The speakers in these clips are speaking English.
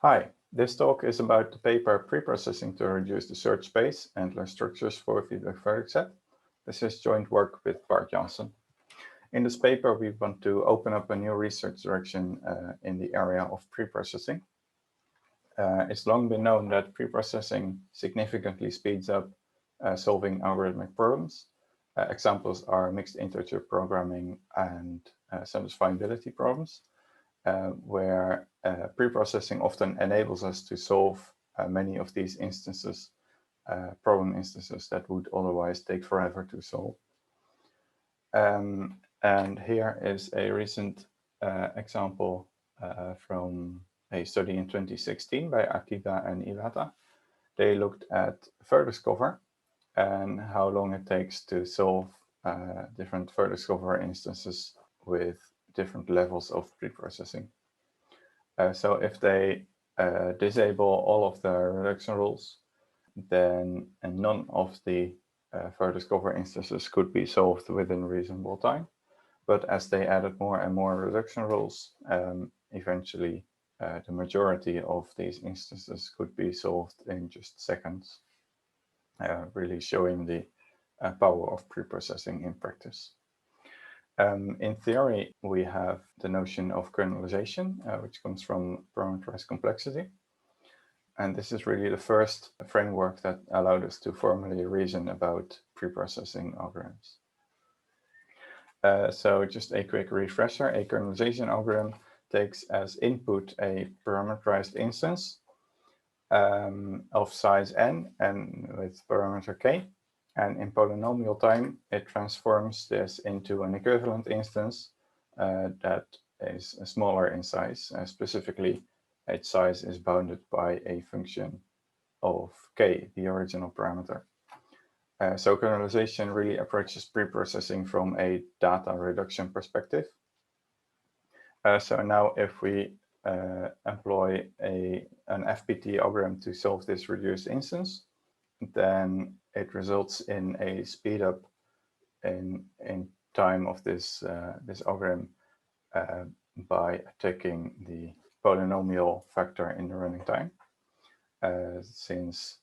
Hi, this talk is about the paper Preprocessing to reduce the search space, Antler Structures for feedback vertex set. This is joint work with Bart Jansen. In this paper, we want to open up a new research direction in the area of preprocessing. It's long been known that preprocessing significantly speeds up solving algorithmic problems. Examples are mixed integer programming and satisfiability problems. Where preprocessing often enables us to solve many of these instances, problem instances that would otherwise take forever to solve. And here is a recent example from a study in 2016 by Akiba and Iwata. They looked at vertex cover and how long it takes to solve different vertex cover instances with different levels of preprocessing. So if they disable all of the reduction rules, then none of the vertex cover instances could be solved within reasonable time. But as they added more and more reduction rules, eventually the majority of these instances could be solved in just seconds, really showing the power of preprocessing in practice. In theory, we have the notion of kernelization, which comes from parameterized complexity. And this is really the first framework that allowed us to formally reason about preprocessing algorithms. So just a quick refresher, a kernelization algorithm takes as input a parameterized instance of size n and with parameter k. And in polynomial time, it transforms this into an equivalent instance that is smaller in size. Specifically, its size is bounded by a function of k, the original parameter. So kernelization really approaches preprocessing from a data reduction perspective. So now if we employ an FPT algorithm to solve this reduced instance, then it results in a speed up in time of this algorithm by taking the polynomial factor in the running time, since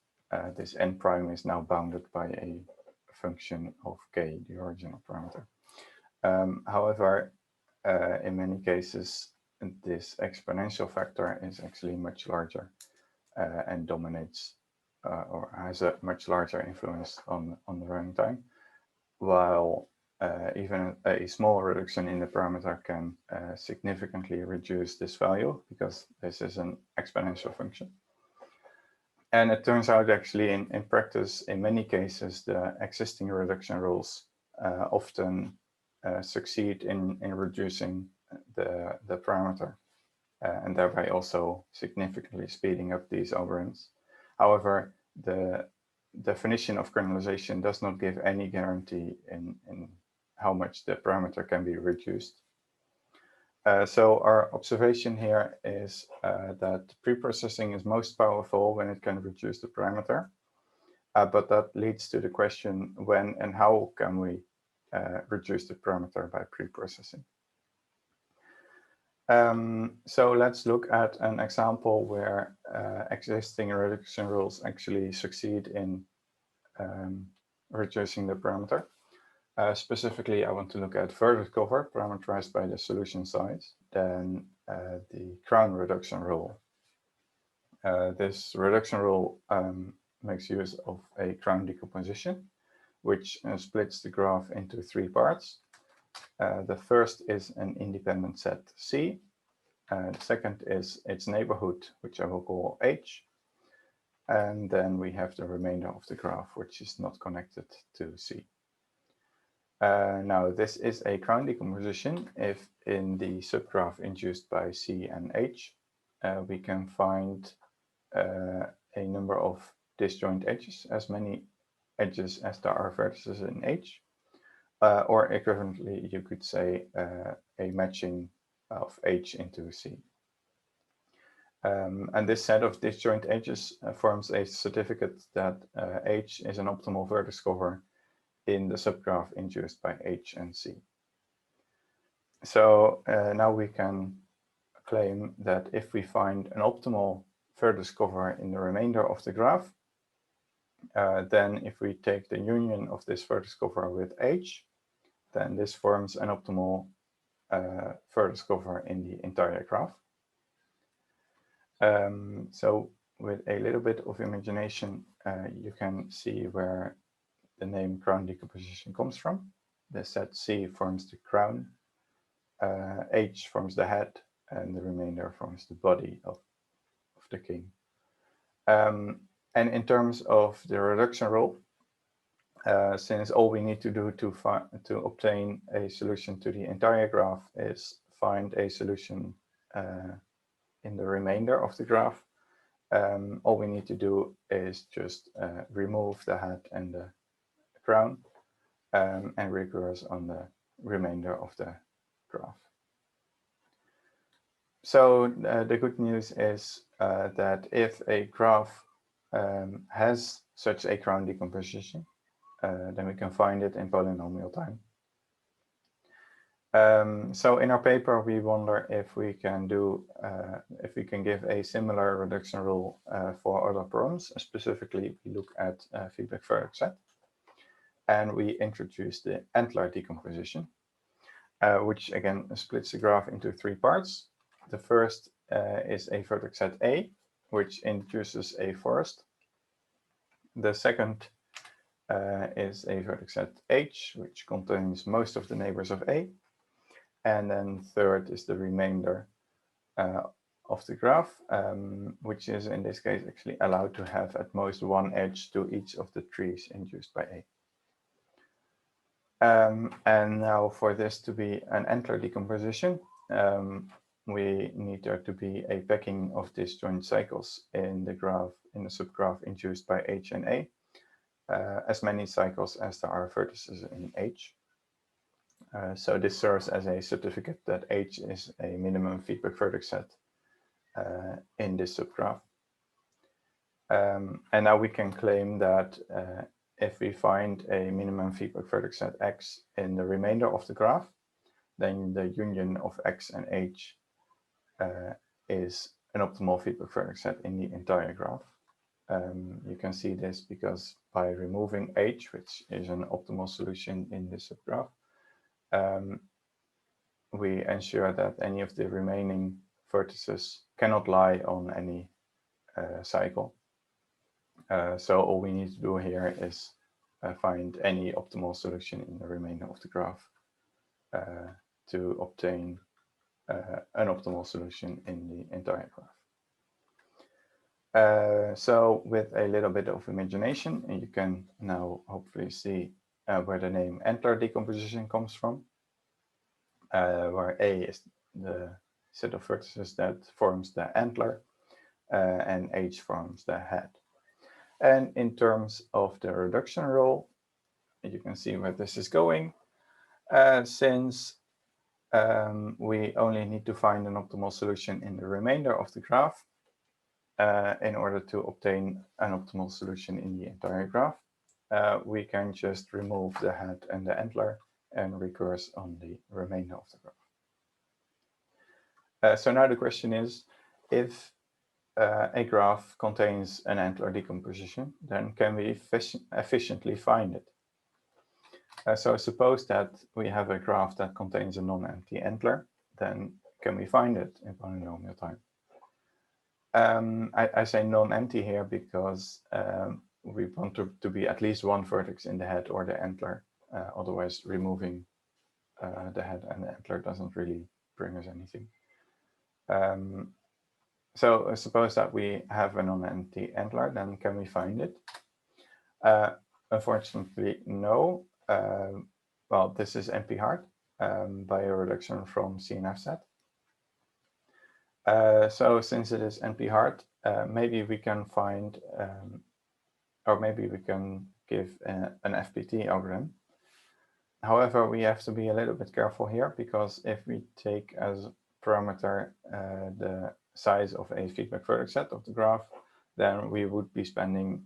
this n prime is now bounded by a function of k, the original parameter. However, in many cases, this exponential factor is actually much larger and dominates or has a much larger influence on the running time, while even a small reduction in the parameter can significantly reduce this value because this is an exponential function. And it turns out actually in practice, in many cases, the existing reduction rules often succeed in reducing the parameter and thereby also significantly speeding up these algorithms. However, the definition of kernelization does not give any guarantee in how much the parameter can be reduced. So our observation here is that preprocessing is most powerful when it can reduce the parameter, but that leads to the question when and how can we reduce the parameter by preprocessing. So let's look at an example where existing reduction rules actually succeed in reducing the parameter. Specifically, I want to look at vertex cover parameterized by the solution size, then the crown reduction rule. This reduction rule makes use of a crown decomposition, which splits the graph into three parts. The first is an independent set C. The second is its neighborhood, which I will call H. And then we have the remainder of the graph, which is not connected to C. Now, this is a crown decomposition if in the subgraph induced by C and H, we can find a number of disjoint edges, as many edges as there are vertices in H. Or equivalently, you could say a matching of H into C. And this set of disjoint edges forms a certificate that H is an optimal vertex cover in the subgraph induced by H and C. So now we can claim that if we find an optimal vertex cover in the remainder of the graph, then if we take the union of this vertex cover with H, then this forms an optimal vertex cover in the entire graph. So with a little bit of imagination, you can see where the name crown decomposition comes from. The set C forms the crown, H forms the head, and the remainder forms the body of the king. And in terms of the reduction rule, since all we need to do to obtain a solution to the entire graph is find a solution in the remainder of the graph, all we need to do is just remove the head and the crown and recurse on the remainder of the graph. So the good news is that if a graph has such a crown decomposition, then we can find it in polynomial time. So in our paper, we wonder if we can give a similar reduction rule for other problems. Specifically, we look at feedback vertex set, and we introduce the Antler decomposition, which again splits the graph into 3 parts. The first is a vertex set A, which introduces a forest. The second is a vertex set H, which contains most of the neighbors of A. And then third is the remainder of the graph, which is in this case actually allowed to have at most one edge to each of the trees induced by A. And now for this to be an Antler decomposition, we need there to be a packing of disjoint cycles in the graph, in the subgraph induced by H and A, as many cycles as there are vertices in H. So this serves as a certificate that H is a minimum feedback vertex set in this subgraph. And now we can claim that if we find a minimum feedback vertex set X in the remainder of the graph, then the union of X and H is an optimal feedback vertex set in the entire graph. You can see this because by removing H, which is an optimal solution in this subgraph, we ensure that any of the remaining vertices cannot lie on any cycle. So all we need to do here is find any optimal solution in the remainder of the graph to obtain an optimal solution in the entire graph. So with a little bit of imagination, you can now hopefully see where the name Antler decomposition comes from, where A is the set of vertices that forms the antler, and H forms the head. And in terms of the reduction rule, you can see where this is going. Since we only need to find an optimal solution in the remainder of the graph in order to obtain an optimal solution in the entire graph, we can just remove the head and the antler and recurse on the remainder of the graph. So now the question is, if a graph contains an antler decomposition, then can we efficiently find it? So suppose that we have a graph that contains a non-empty antler, then can we find it in polynomial time? I say non-empty here because we want to be at least one vertex in the head or the antler. Otherwise, removing the head and the antler doesn't really bring us anything. So suppose that we have a non-empty antler, then can we find it? Unfortunately, no. Well, this is NP hard by a reduction from CNF set. So since it is NP hard, maybe we can find, or maybe we can give an FPT algorithm. However, we have to be a little bit careful here, because if we take as parameter the size of a feedback vertex set of the graph, then we would be spending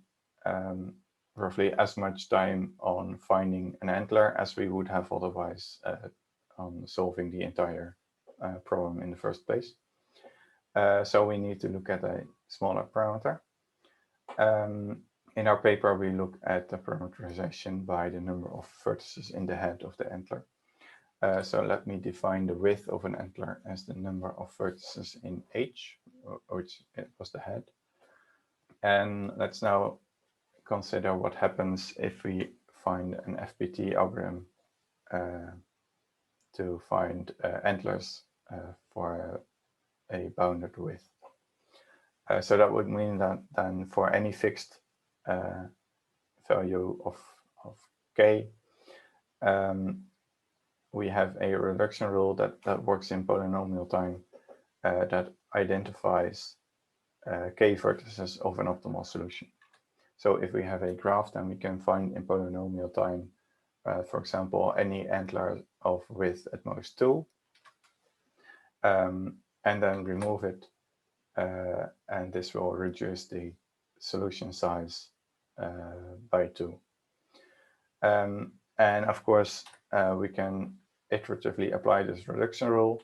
roughly as much time on finding an antler as we would have otherwise on solving the entire problem in the first place. So we need to look at a smaller parameter. In our paper, we look at the parameterization by the number of vertices in the head of the antler. So let me define the width of an antler as the number of vertices in H, which was the head. And let's now consider what happens if we find an FPT algorithm to find antlers for a bounded width. So that would mean that then for any fixed value of k, we have a reduction rule that works in polynomial time that identifies k vertices of an optimal solution. So if we have a graph, then we can find in polynomial time, for example, any antler of width at most 2, and then remove it, and this will reduce the solution size by 2. And of course, we can iteratively apply this reduction rule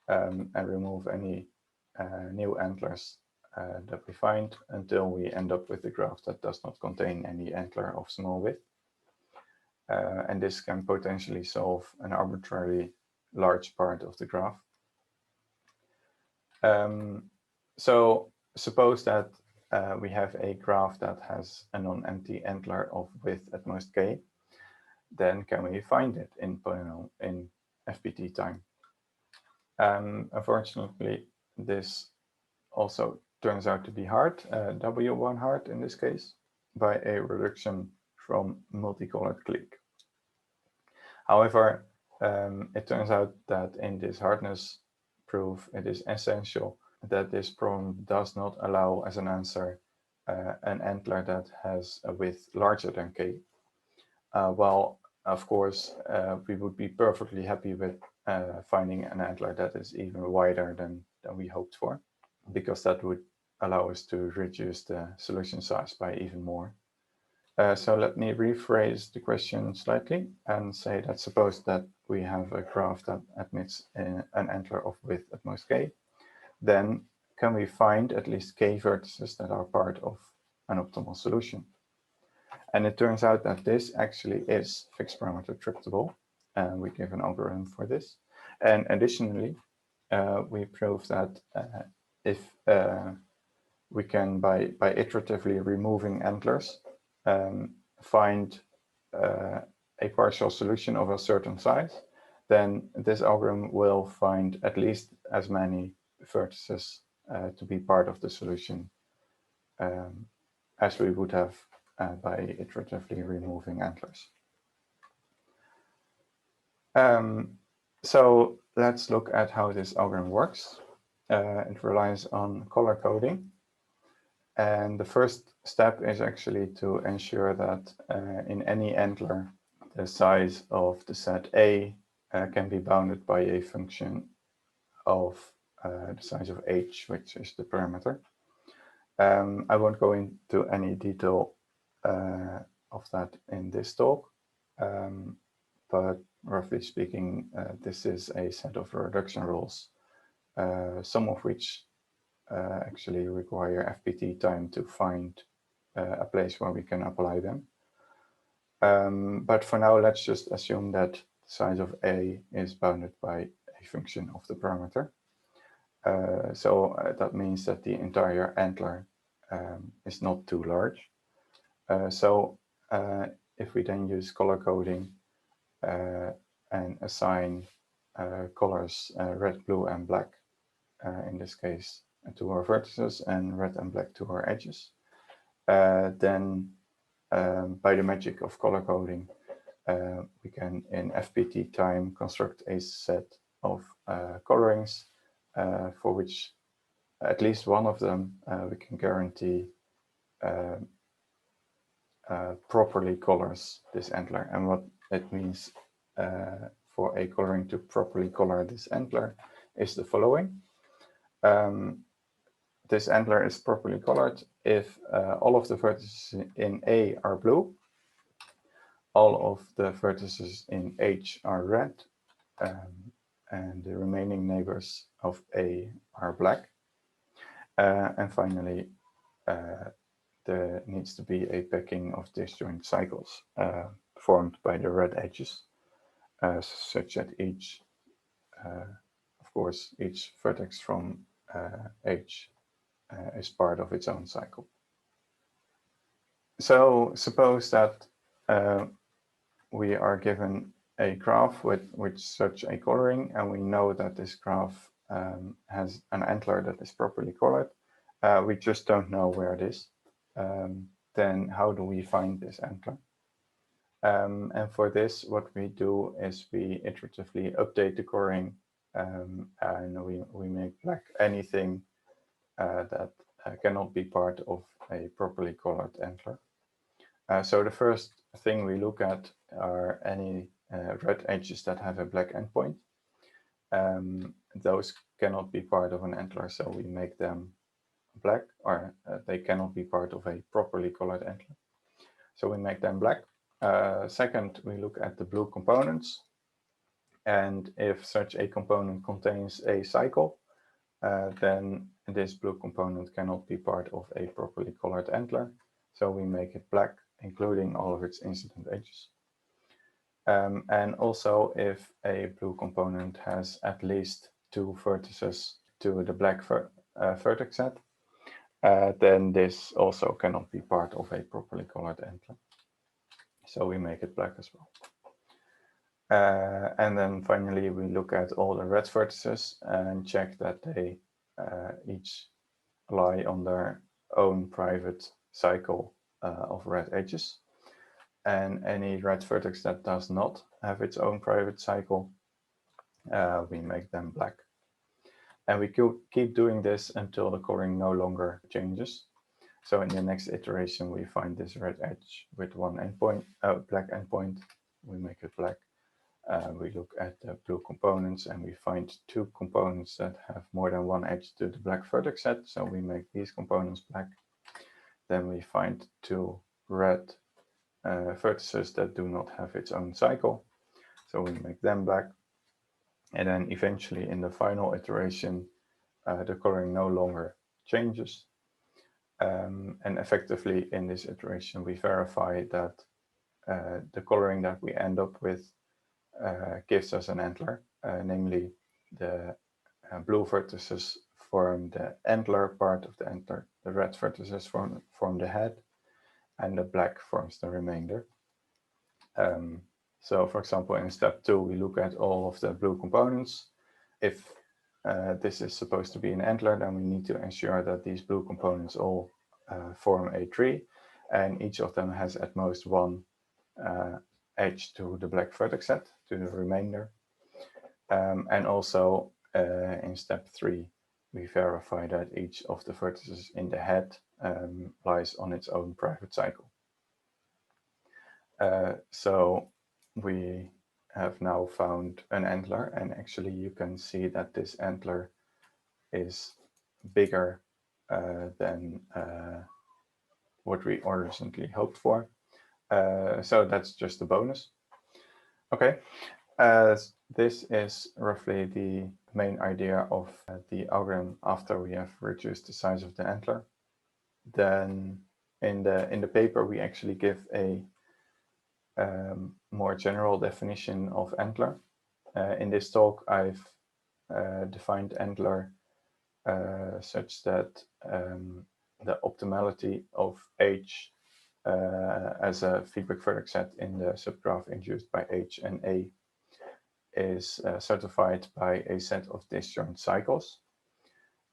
and remove any new antlers that we find until we end up with a graph that does not contain any antler of small width. And this can potentially solve an arbitrarily large part of the graph. So suppose that we have a graph that has a non-empty antler of width at most k, then can we find it in polynomial in FPT time? Unfortunately, this also turns out to be hard, W1 hard in this case, by a reduction from multicolored clique. However, it turns out that in this hardness proof, it is essential that this problem does not allow as an answer an antler that has a width larger than k. Well, of course, we would be perfectly happy with finding an antler that is even wider than we hoped for, because that would allow us to reduce the solution size by even more. So let me rephrase the question slightly and say that suppose that we have a graph that admits an antler of width at most k, then can we find at least k vertices that are part of an optimal solution? And it turns out that this actually is fixed parameter tractable, and we give an algorithm for this. And additionally, we prove that if we can, by iteratively removing antlers, find a partial solution of a certain size, then this algorithm will find at least as many vertices to be part of the solution as we would have by iteratively removing antlers. So let's look at how this algorithm works. It relies on color coding. And the first step is actually to ensure that in any antler, the size of the set A can be bounded by a function of the size of H, which is the parameter. I won't go into any detail of that in this talk, but roughly speaking, this is a set of reduction rules, some of which actually require FPT time to find a place where we can apply them. But for now, let's just assume that the size of A is bounded by a function of the parameter. So that means that the entire antler is not too large. So if we then use color coding and assign colors red, blue, and black, in this case, to our vertices and red and black to our edges, then by the magic of color coding, we can in FPT time construct a set of colorings for which at least one of them we can guarantee properly colors this antler. And what it means for a coloring to properly color this antler is the following. This antler is properly colored if all of the vertices in A are blue, all of the vertices in H are red, and the remaining neighbors of A are black. And finally, there needs to be a packing of disjoint cycles formed by the red edges, such that each, of course, each vertex from H is part of its own cycle. So suppose that we are given a graph with such a coloring, and we know that this graph has an antler that is properly colored. We just don't know where it is. Then how do we find this antler? And for this, what we do is we iteratively update the coloring, and we make black anything that cannot be part of a properly colored antler. So the first thing we look at are any red edges that have a black endpoint. Those cannot be part of an antler, so we make them black, or they cannot be part of a properly colored antler. So we make them black. Second, we look at the blue components. And if such a component contains a cycle, then this blue component cannot be part of a properly colored antler. So we make it black, including all of its incident edges. And also, if a blue component has at least 2 vertices to the black vertex set, then this also cannot be part of a properly colored antler. So we make it black as well. And then finally, we look at all the red vertices and check that they each lie on their own private cycle of red edges. And any red vertex that does not have its own private cycle, we make them black. And we keep doing this until the coloring no longer changes. So in the next iteration, we find this red edge with one endpoint, black endpoint. We make it black. We look at the blue components, and we find 2 components that have more than one edge to the black vertex set. So we make these components black. Then we find 2 red vertices that do not have its own cycle. So we make them black. And then eventually in the final iteration, the coloring no longer changes. And effectively in this iteration, we verify that the coloring that we end up with gives us an antler, namely the blue vertices form the antler part of the antler, the red vertices form the head, and the black forms the remainder. So for example, in step 2, we look at all of the blue components. If this is supposed to be an antler, then we need to ensure that these blue components all form a tree, and each of them has at most one edge to the black vertex set, to the remainder. And also in step 3, we verify that each of the vertices in the head lies on its own private cycle. So we have now found an antler, and actually you can see that this antler is bigger than what we originally hoped for. So that's just a bonus. Okay, this is roughly the main idea of the algorithm after we have reduced the size of the antler. Then in the paper we actually give a more general definition of antler. In this talk I've defined antler such that the optimality of H as a feedback vertex set in the subgraph induced by H and A is certified by a set of disjoint cycles.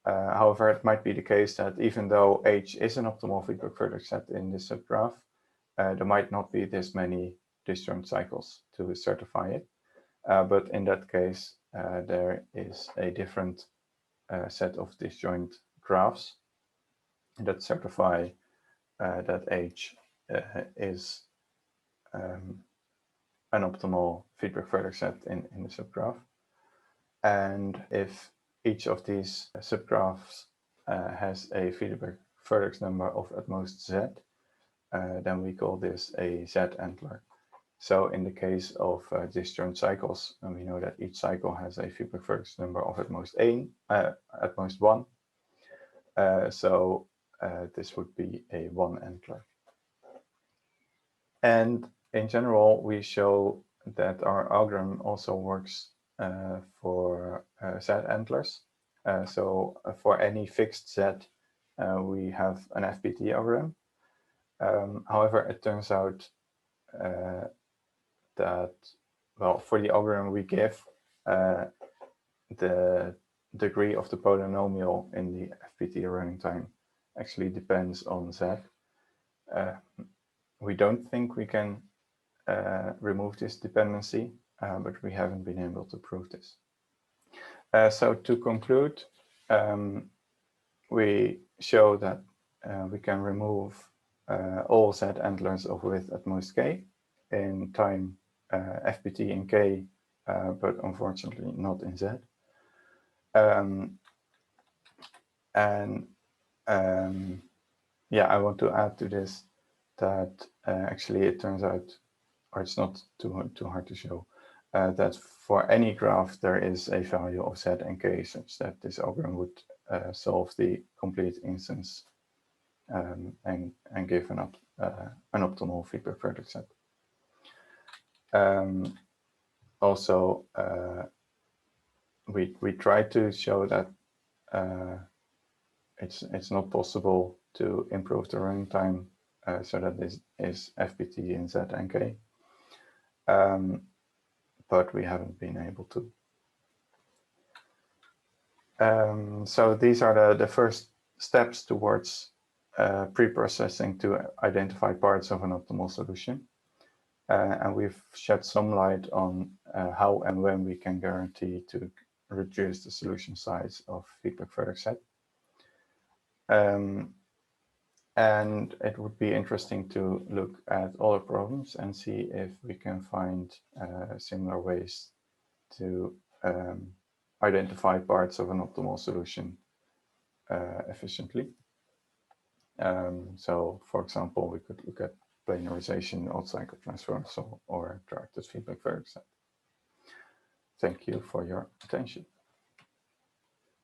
However, it might be the case that even though H is an optimal feedback vertex set in this subgraph, there might not be this many disjoint cycles to certify it. But in that case, there is a different set of disjoint graphs that certify that H is an optimal feedback vertex set in the subgraph. And if each of these subgraphs has a feedback vertex number of at most Z, then we call this a Z antler. So in the case of disjoint cycles, and we know that each cycle has a feedback vertex number of at most 1, So this would be a one antler. And in general, we show that our algorithm also works for set antlers. So for any fixed set, we have an FPT algorithm. However, it turns out that, well, for the algorithm we give, the degree of the polynomial in the FPT running time actually depends on Z. We don't think we can remove this dependency, but we haven't been able to prove this. So to conclude, we show that we can remove all Z antlers of width at most K in time FPT in K, but unfortunately not in Z. Yeah, I want to add to this that actually it turns out, or it's not too hard to show, that for any graph there is a value of Z and K such that this algorithm would solve the complete instance and give an optimal feedback vertex set. Also, we try to show that it's not possible to improve the running time so that this is FPT in Z and K, but we haven't been able to. So these are the first steps towards pre-processing to identify parts of an optimal solution. And we've shed some light on how and when we can guarantee to reduce the solution size of feedback vertex set. And it would be interesting to look at other problems and see if we can find similar ways to identify parts of an optimal solution efficiently. So, for example, we could look at planarization, odd cycle transforms, or directed feedback vertex set. Thank you for your attention.